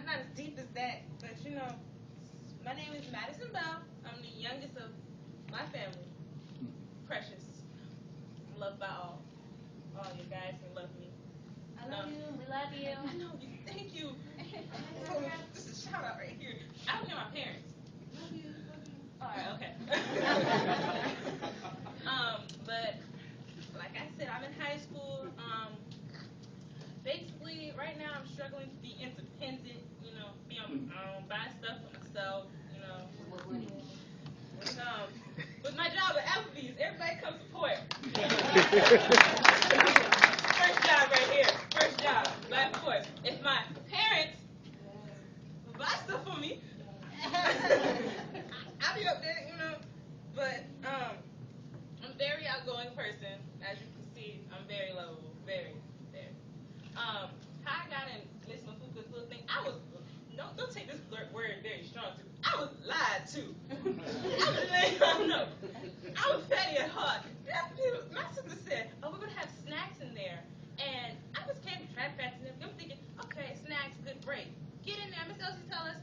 not as deep as that, but my name is Madison Bell. I'm the youngest of my family. Precious. I'm loved by all. All you guys can love me. I love you. We love you. I know you. Thank you. This is a shout out right here. I don't hear my parents. Love you. Love you. All right. Okay. But like I said, I'm in high school. Basically, right now I'm struggling to be independent. Be on buy stuff for myself. With my job at Applebee's, everybody come support. First job right here. First job. But of course, if my parents will buy stuff for me, I'll be up there, But I'm a very outgoing person. As you can see, I'm very lovable. Very, very. How I got in Miss Mufuka's little thing, don't take this word very strong too. I was lied to. I was fatty at heart. My sister said, "Oh, we're gonna have snacks in there," and I was came to track facts and everything. I'm thinking, okay, snacks, good break. Get in there. Miss Elsie tell us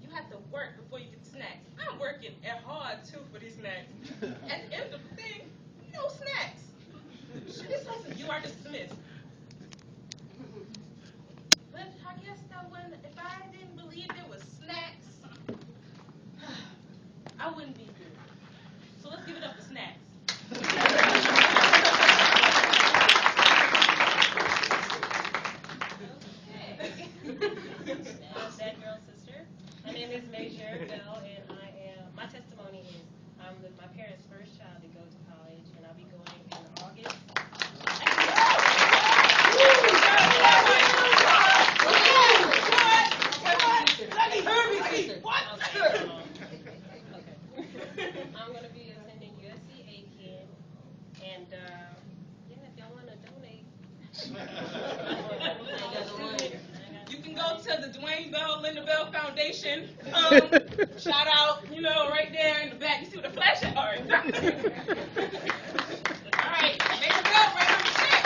you have to work before you get snacks. I'm working at hard too for these snacks. At the end of the thing, no snacks. This was you are dismissed. But I guess that if I didn't believe there was snacks, I wouldn't be here. So let's give it up for snacks. That girl's sister. My name is Major Bell, and my testimony is I'm my parents' first child to go to college, and I'll be going in August. I'm going to be attending USC Aiken, and if y'all want to donate. You can go to the Dwayne Bell, Linda Bell Foundation. Shout out, right there in the back. You see what the flash are. All right, make it go, right on the check.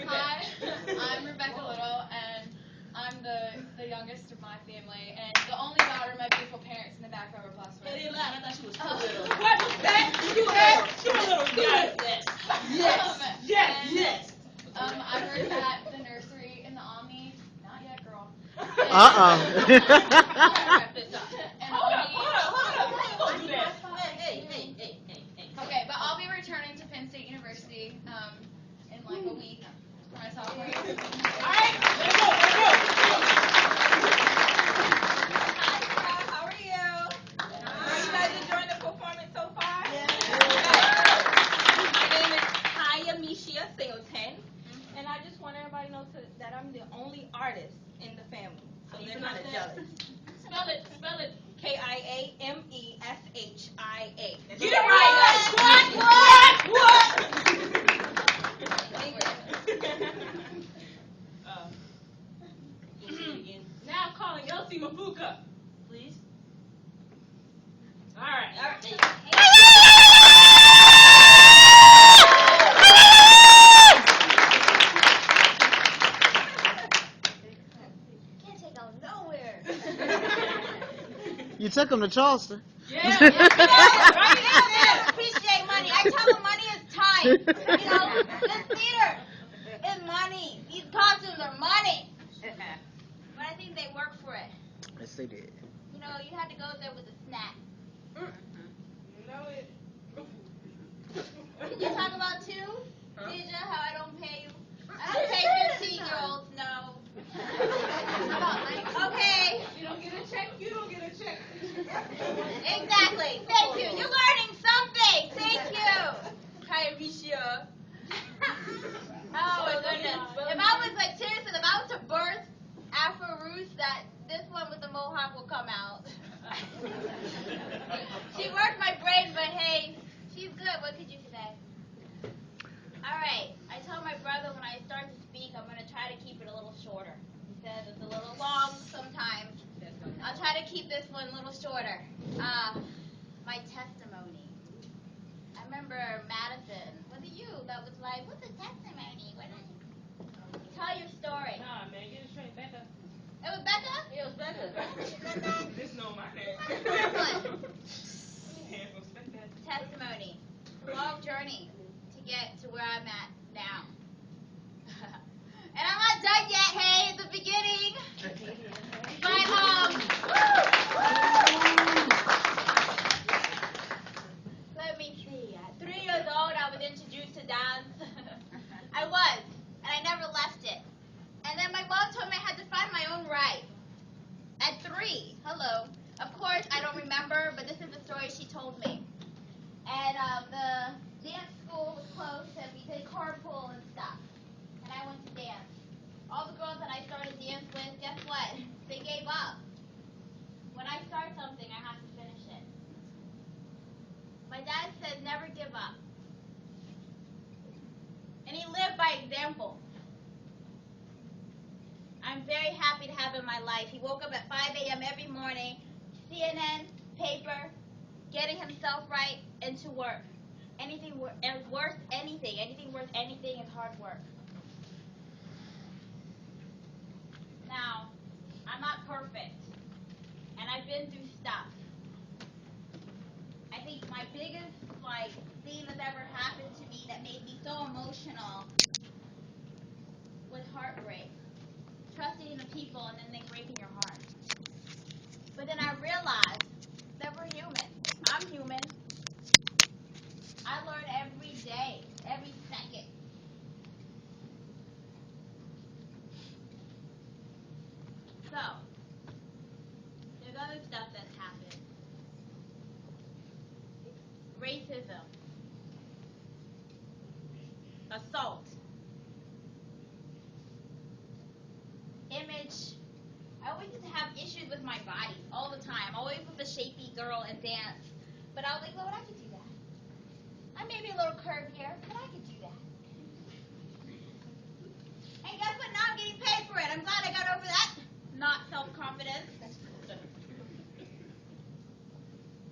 Hi, I'm Rebecca Little, and I'm the youngest of my family, and the only daughter of my beautiful parents in the back row are blessed with. Hey, I thought she was too little. What was that? You had too little. Yes. I work at the nursery in the Omni. Not yet, girl. Hold up. How you gonna do that? Hey. Okay, but I'll be returning to Penn State University in like a week for my sophomore year. All right, let's go. Hi, how are you? Are you guys enjoying the performance so far? Yeah. My name is Kaya Mishia Singleton, and I just want everybody to know that I'm the only artist in the family, so they're kind of jealous. Spell it. KIAMESHIA. Get it right. What? Thank you. Now calling Elsie Mufuka, please. All right. Can't take out nowhere. You took him to Charleston. Yeah. I appreciate money. I tell them money is time. This theater is money. These costumes are money. But I think they work for it. Yes, they did. You had to go there with a snack. You know it. Did you talk about two? Did you? How I don't pay you? I don't pay 15-year-olds, no. Okay. You don't get a check. Exactly. Thank you. You're learning something. Thank you. Hi, Alicia. Oh my goodness. If I was seriously, if I was to birth Afro Ruth, this one with the mohawk will come out. She worked my brain, but hey, she's good. What could you say? All right. I told my brother when I start to speak, I'm going to try to keep it a little shorter. He said it's a little long sometimes. I'll try to keep this one a little shorter. My testimony. I remember Madison. Was it you? that was like, what's a testimony? Tell your story. Nah, man, get it straight. Becca. It was Becca? It was better. This know my name. What? Can't respect that. Testimony. Long journey to get to where I'm at now. And I'm not done yet, hey, it's the beginning. But, let me see. At 3 years old, I was introduced to dance. I was, and I never left it. And then my mom told me I had to find my own right. At 3, hello. Of course, I don't remember, but this is the story she told me. And the dance school was closed, and we did carpool and stuff. And I went to dance. All the girls that I started dance with, guess what? They gave up. When I start something, I have to finish it. My dad said, never give up. And he lived by example. I'm very happy to have him in my life. He woke up at 5 a.m. every morning, CNN, paper, getting himself right, and to work. Anything worth anything is hard work. Now, I'm not perfect, and I've been through stuff. I think my biggest thing that's ever happened to me that made me so emotional was heartbreak. Trusting in the people and then they breaking your heart. But then I realized that we're human. I'm human. I learn every day, every second. So, there's other stuff that's happened. Racism. Assault. Image. I always used to have issues with my body all the time. Always was a shapy girl in dance. But I was like, Lord, I could do that. I may be a little curved here, but I could do that. And guess what? Now I'm getting paid for it. I'm glad I got over that. Not self-confidence.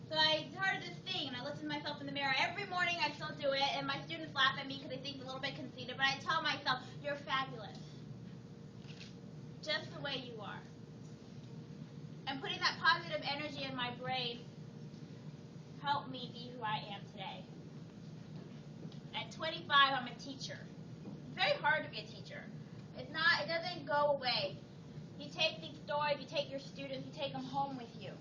So I started this thing, and I looked at myself in the mirror. Every morning I still do it, and my students laugh at me because they think I'm a little bit conceited, but I tell myself, you're fabulous. Just the way you are. And putting that positive energy in my brain helped me be who I am today. At 25, I'm a teacher. It's very hard to be a teacher. It doesn't go away. You take these stories, you take your students, you take them home with you.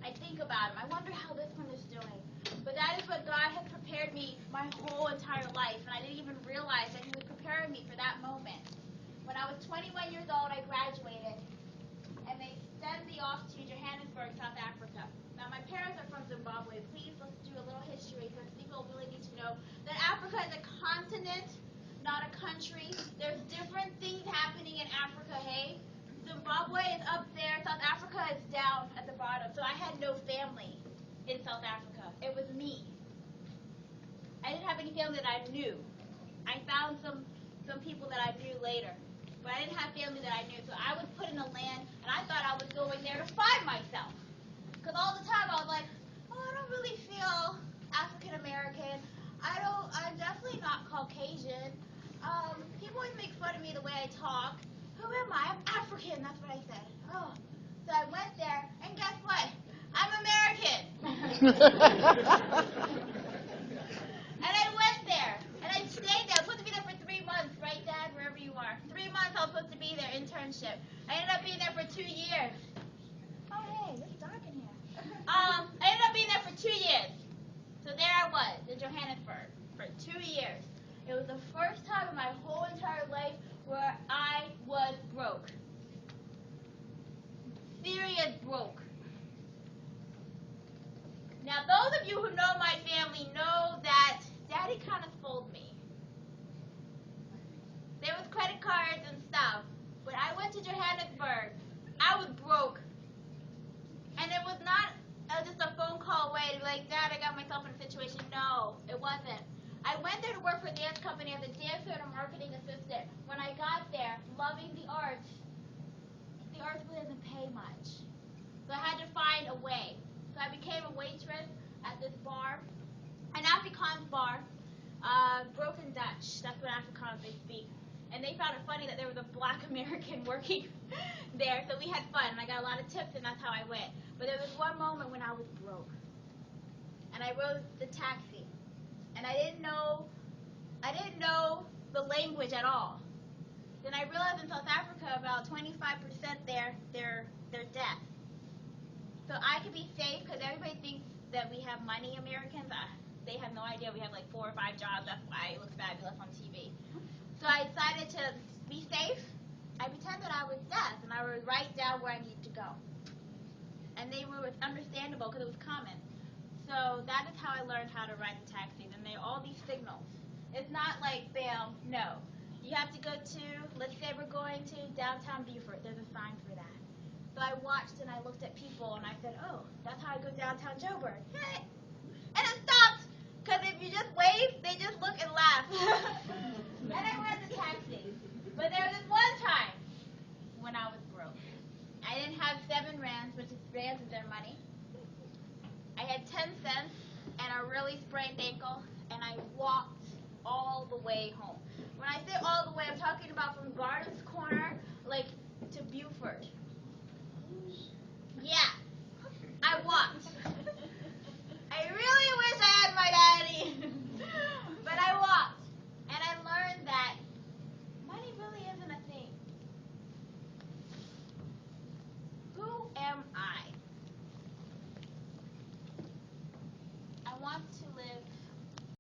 I think about them. I wonder how this one is doing. But that is what God has prepared me my whole entire life, and I didn't even realize that He was preparing me for that moment. When I was 21 years old, I graduated, and they sent me off to Johannesburg, South Africa. Now, my parents are from Zimbabwe. Please, let's do a little history because people really need to know that Africa is a continent, not a country. There's different things happening in Africa, hey? Zimbabwe is up there, South Africa is down at the bottom. So I had no family in South Africa. It was me. I didn't have any family that I knew. I found some people that I knew later. But I didn't have family that I knew. So I was put in a land, and I thought I was going there to find myself. Because all the time I was like, oh, I don't really feel African American. I'm definitely not Caucasian. People always make fun of me the way I talk. Who am I? I'm African. That's what I said. Oh. So I went there, and guess what? I'm American. And I went there, and I stayed there. I was supposed to be there for 3 months, right, Dad? Wherever you are. 3 months I was supposed to be there, internship. I ended up being there for 2 years. Oh, hey, it's dark in here. I ended up being there for 2 years. So there I was, in Johannesburg, for 2 years. It was the first time in my whole entire life where I was broke. Serious broke. Now, those of you who know my family know that Daddy kind of spoiled me. There was credit cards and stuff. When I went to Johannesburg, I was broke. And it was not just a phone call away to be like, Dad, I got myself in a situation. No, it wasn't. I went there to work for a dance company as a dancer and a marketing assistant. When I got there, loving the arts really doesn't pay much. So I had to find a way. So I became a waitress at this bar, an Afrikaans bar. Broken Dutch. That's what Afrikaans they speak. And they found it funny that there was a black American working there, so we had fun. And I got a lot of tips, and that's how I went. But there was one moment when I was broke, and I rode the taxi, and I didn't know the language at all. Then I realized in South Africa about 25% they're deaf. So I could be safe because everybody thinks that we have money, Americans. They have no idea we have like 4 or 5 jobs. That's why it looks fabulous on TV. So I decided to be safe. I pretended I was deaf, and I would write down where I needed to go. And they were understandable because it was common. So that is how I learned how to ride the taxis. And there are all these signals. It's not like, bam, no. You have to go to, let's say we're going to downtown Beaufort. There's a sign for that. So I watched and I looked at people and I said, oh, that's how I go downtown Joburg. Hey. And it stopped. Because if you just wave, they just look and laugh. And I rode the taxi. But there was this one time when I was broke. I didn't have 7 rands, which is rands is their money. I had 10 cents and a really sprained ankle, and I walked all the way home. When I say all the way, I'm talking about from Gardens Corner, like, to Beaufort.